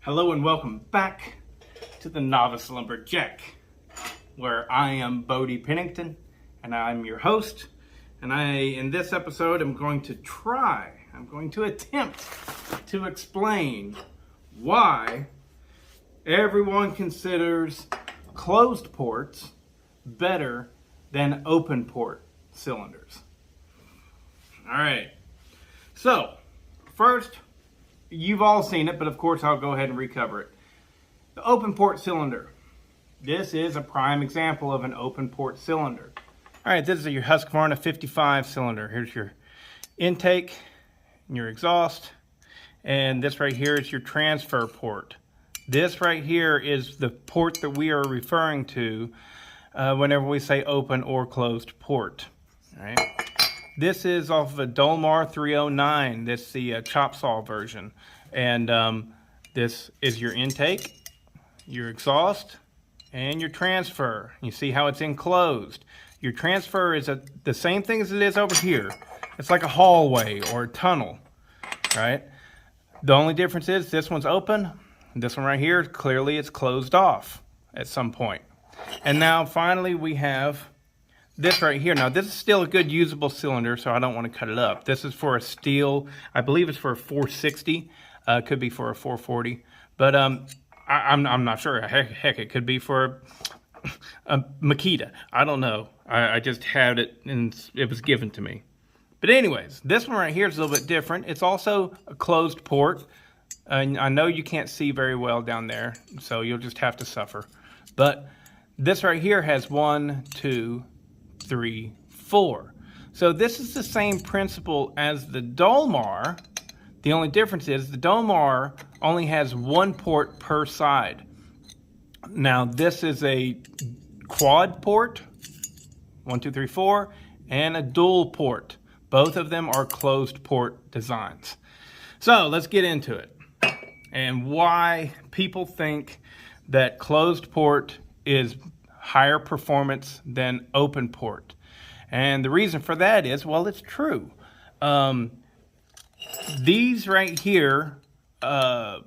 Hello and welcome back to the Novice Lumberjack, where I am Bodie Pennington and I'm your host. And in this episode, I'm going to attempt to explain why everyone considers closed ports better than open port cylinders. All right, so first, you've all seen it, but of course I'll go ahead and recover it. The open port cylinder. This is a prime example of an open port cylinder. All right, this is your Husqvarna 55 cylinder. Here's your intake and your exhaust. And this right here is your transfer port. This right here is the port that we are referring to whenever we say open or closed port. All right. This is off of a Dolmar 309. This is the chop saw version. And this is your intake, your exhaust, and your transfer. You see how it's enclosed. Your transfer is the same thing as it is over here. It's like a hallway or a tunnel, right? The only difference is this one's open. This one right here, clearly it's closed off at some point. And now finally we have this right here. Now this is still a good usable cylinder, so I don't want to cut it up. This is for a steel, I believe it's for a 460, could be for a 440, but I'm not sure. Heck, it could be for a Makita. I don't know. I just had it and it was given to me. But anyways, this one right here is a little bit different. It's also a closed port. I know you can't see very well down there, so you'll just have to suffer. But this right here has 1, 2, 3, 4. So this is the same principle as the Dolmar. The only difference is the Dolmar only has one port per side. Now this is a quad port, 1, 2, 3, 4, and a dual port. Both of them are closed port designs. So let's get into it and why people think that closed port is higher performance than open port. And the reason for that is, well, it's true. These right here are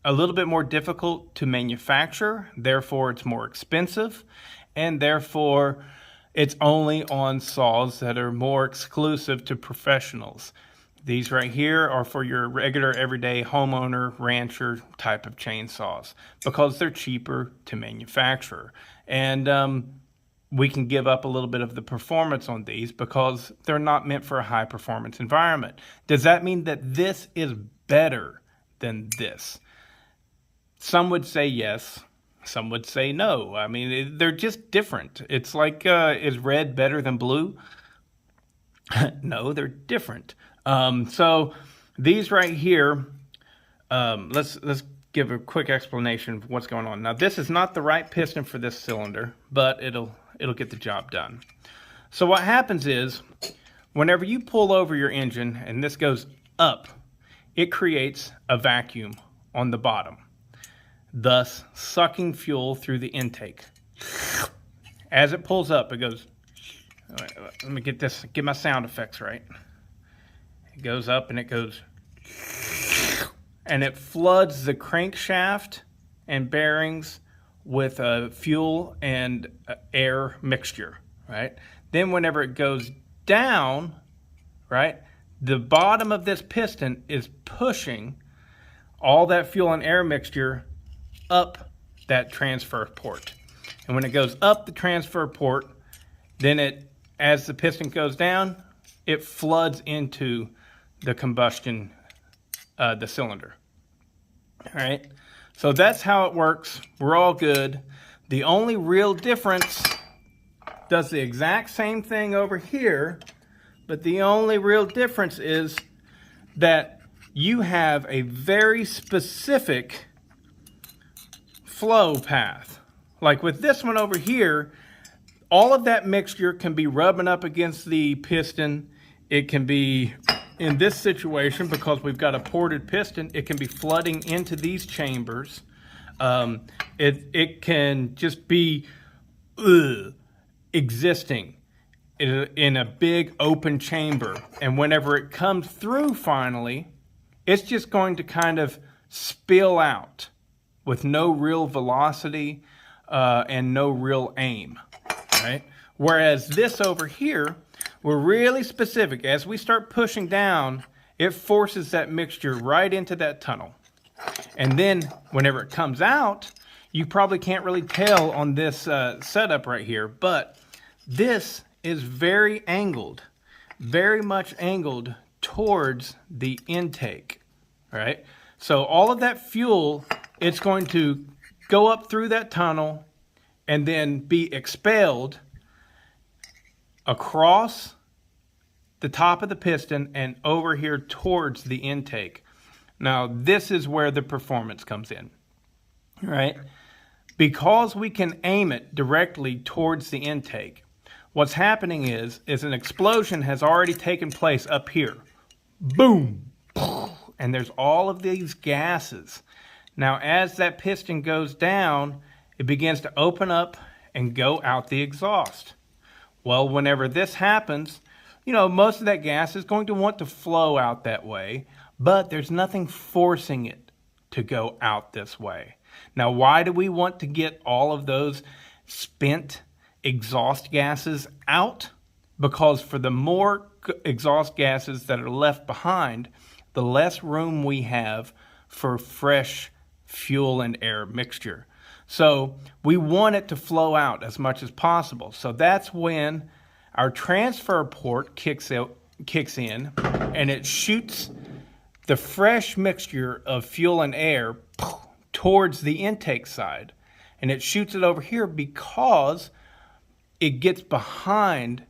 a little bit more difficult to manufacture, therefore it's more expensive, and therefore it's only on saws that are more exclusive to professionals. These right here are for your regular, everyday homeowner, rancher type of chainsaws because they're cheaper to manufacture. And we can give up a little bit of the performance on these because they're not meant for a high performance environment. Does that mean that this is better than this? Some would say yes. Some would say no. I mean, they're just different. It's like, is red better than blue? No, they're different. So these right here, let's give a quick explanation of what's going on. Now this is not the right piston for this cylinder, but it'll get the job done. So what happens is, whenever you pull over your engine and this goes up, it creates a vacuum on the bottom, thus sucking fuel through the intake. As it pulls up, it goes, let me get my sound effects right. It goes up and it goes, and it floods the crankshaft and bearings with a fuel and air mixture, right? Then whenever it goes down, right, the bottom of this piston is pushing all that fuel and air mixture up that transfer port. And when it goes up the transfer port, then as the piston goes down, it floods into the combustion, the cylinder. All right, so that's how it works. We're all good. The only real difference does the exact same thing over here, but the only real difference is that you have a very specific flow path. Like with this one over here, all of that mixture can be rubbing up against the piston. It can be, in this situation, because we've got a ported piston, it can be flooding into these chambers. It can just be existing in a big open chamber. And whenever it comes through finally, it's just going to kind of spill out with no real velocity and no real aim, right? Whereas this over here, we're really specific. As we start pushing down, it forces that mixture right into that tunnel. And then whenever it comes out, you probably can't really tell on this setup right here, but this is very angled, very much angled towards the intake, right? So all of that fuel, it's going to go up through that tunnel and then be expelled across the top of the piston and over here towards the intake. Now, this is where the performance comes in, right? Because we can aim it directly towards the intake, what's happening is an explosion has already taken place up here. Boom! And there's all of these gases. Now, as that piston goes down, it begins to open up and go out the exhaust. Well, whenever this happens, you know, most of that gas is going to want to flow out that way, but there's nothing forcing it to go out this way. Now, why do we want to get all of those spent exhaust gases out? Because for the more exhaust gases that are left behind, the less room we have for fresh fuel and air mixture. So we want it to flow out as much as possible. So that's when our transfer port kicks in and it shoots the fresh mixture of fuel and air towards the intake side. And it shoots it over here because it gets behind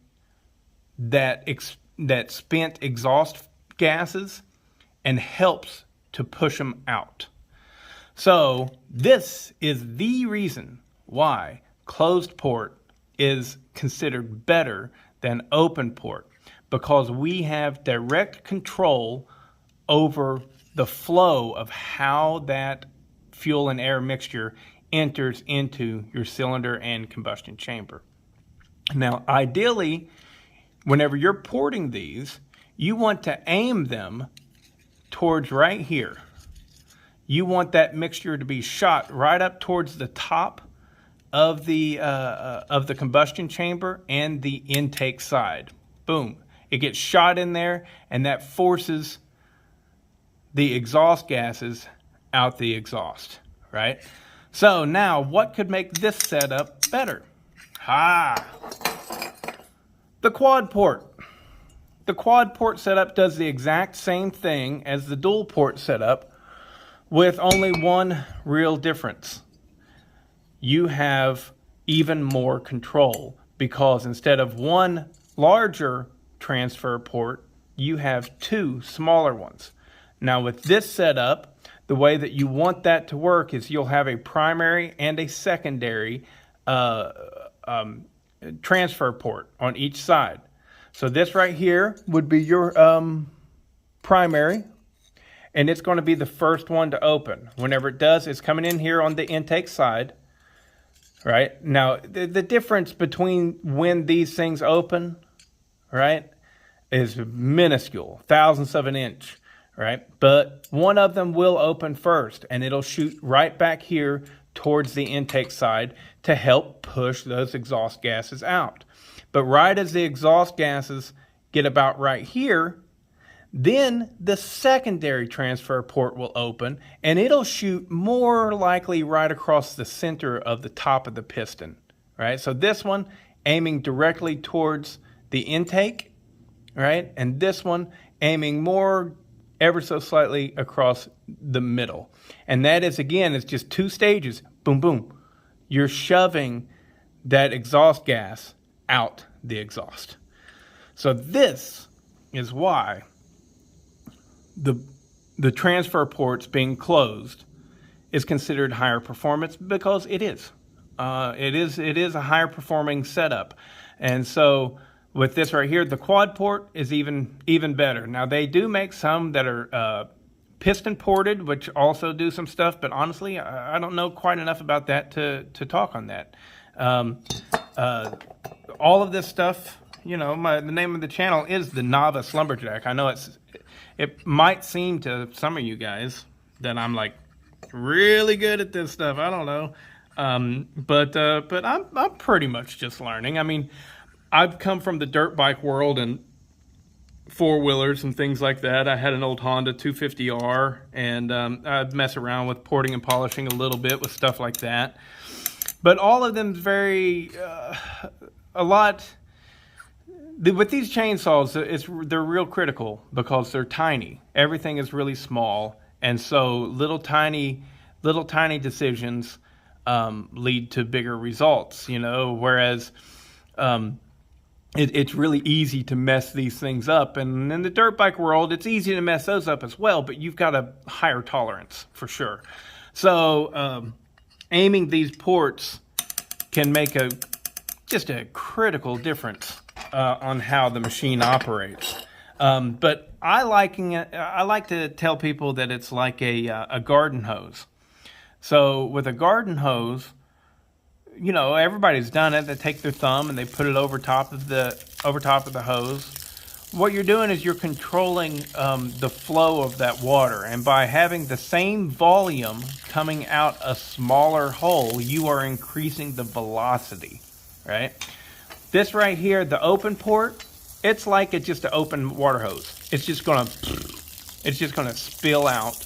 that spent exhaust gases and helps to push them out. So this is the reason why closed port is considered better than open port, because we have direct control over the flow of how that fuel and air mixture enters into your cylinder and combustion chamber. Now, ideally, whenever you're porting these, you want to aim them towards right here. You want that mixture to be shot right up towards the top of the combustion chamber and the intake side. Boom. It gets shot in there, and that forces the exhaust gases out the exhaust, right? So now, what could make this setup better? The quad port. The quad port setup does the exact same thing as the dual port setup, with only one real difference. You have even more control, because instead of one larger transfer port, you have two smaller ones. Now with this setup, the way that you want that to work is you'll have a primary and a secondary transfer port on each side. So this right here would be your primary, and it's going to be the first one to open. Whenever it does, it's coming in here on the intake side, right? Now, the difference between when these things open, right, is minuscule, thousandths of an inch, right? But one of them will open first, and it'll shoot right back here towards the intake side to help push those exhaust gases out. But right as the exhaust gases get about right here, then the secondary transfer port will open, and it'll shoot more likely right across the center of the top of the piston, right? So this one aiming directly towards the intake, right? And this one aiming more ever so slightly across the middle. And that is, again, it's just two stages. Boom, boom. You're shoving that exhaust gas out the exhaust. So this is why the transfer ports being closed is considered higher performance, because it is. It is a higher performing setup. And so with this right here, the quad port is even better. Now they do make some that are piston ported, which also do some stuff, but honestly, I don't know quite enough about that to talk on that. All of this stuff, you know, the name of the channel is the Novice Lumberjack. I know it might seem to some of you guys that I'm like really good at this stuff. I don't know. But I'm pretty much just learning. I mean, I've come from the dirt bike world and four-wheelers and things like that. I had an old Honda 250R, and I'd mess around with porting and polishing a little bit with stuff like that. But all of them's very, a lot. With these chainsaws, they're real critical because they're tiny. Everything is really small, and so little tiny decisions lead to bigger results. You know, whereas it's really easy to mess these things up, and in the dirt bike world, it's easy to mess those up as well. But you've got a higher tolerance for sure. So aiming these ports can make just a critical difference on how the machine operates. But I like to tell people that it's like a garden hose. So with a garden hose, you know, everybody's done it. They take their thumb and they put it over top of the hose. What you're doing is you're controlling the flow of that water, and by having the same volume coming out a smaller hole, you are increasing the velocity, right? This right here, the open port, it's like it's just an open water hose. It's just gonna spill out.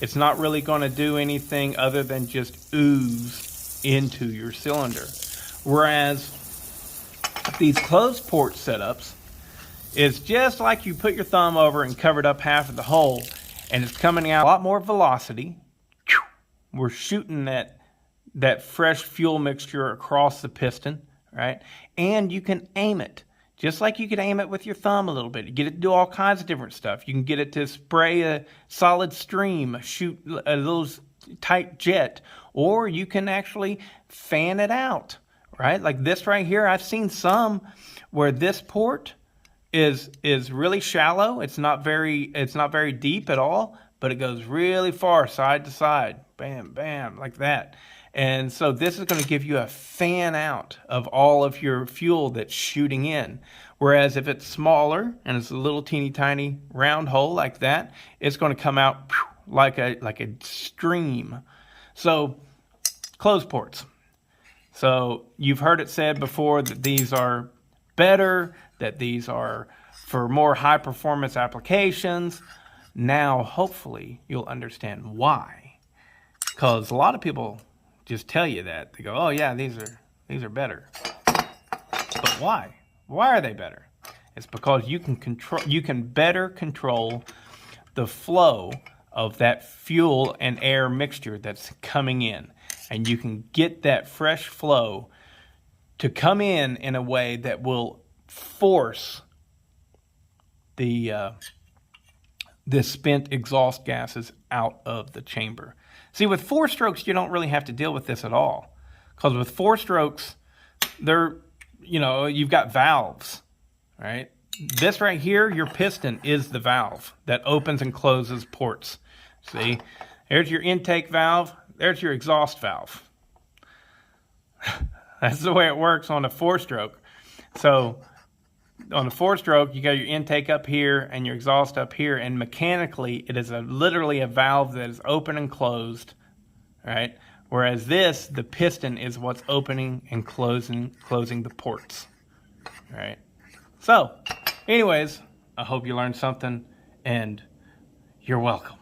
It's not really gonna do anything other than just ooze into your cylinder. Whereas these closed port setups is just like you put your thumb over and covered up half of the hole, and it's coming out a lot more velocity. We're shooting that fresh fuel mixture across the piston, right? And you can aim it just like you could aim it with your thumb a little bit. You get it to do all kinds of different stuff. You can get it to spray a solid stream, shoot a little tight jet, or you can actually fan it out, right? Like this right here, I've seen some where this port is really shallow. It's not very deep at all, but it goes really far side to side, bam, bam, like that. And so this is going to give you a fan out of all of your fuel that's shooting in. Whereas if it's smaller and it's a little teeny tiny round hole like that, it's going to come out like a stream. So closed ports. So you've heard it said before that these are better, that these are for more high performance applications. Now hopefully you'll understand why. Because a lot of people just tell you that. They go, oh yeah, these are better. But why? Why are they better? It's because you can better control the flow of that fuel and air mixture that's coming in. And you can get that fresh flow to come in a way that will force the spent exhaust gases out of the chamber. See, with 4 strokes, you don't really have to deal with this at all. Because with 4 strokes, you've got valves, right? This right here, your piston is the valve that opens and closes ports. See, there's your intake valve, there's your exhaust valve. That's the way it works on a 4-stroke. So on a 4-stroke, you got your intake up here and your exhaust up here, and mechanically it is literally a valve that is open and closed, right? Whereas this, the piston is what's opening and closing the ports, right? So anyways, I hope you learned something, and you're welcome.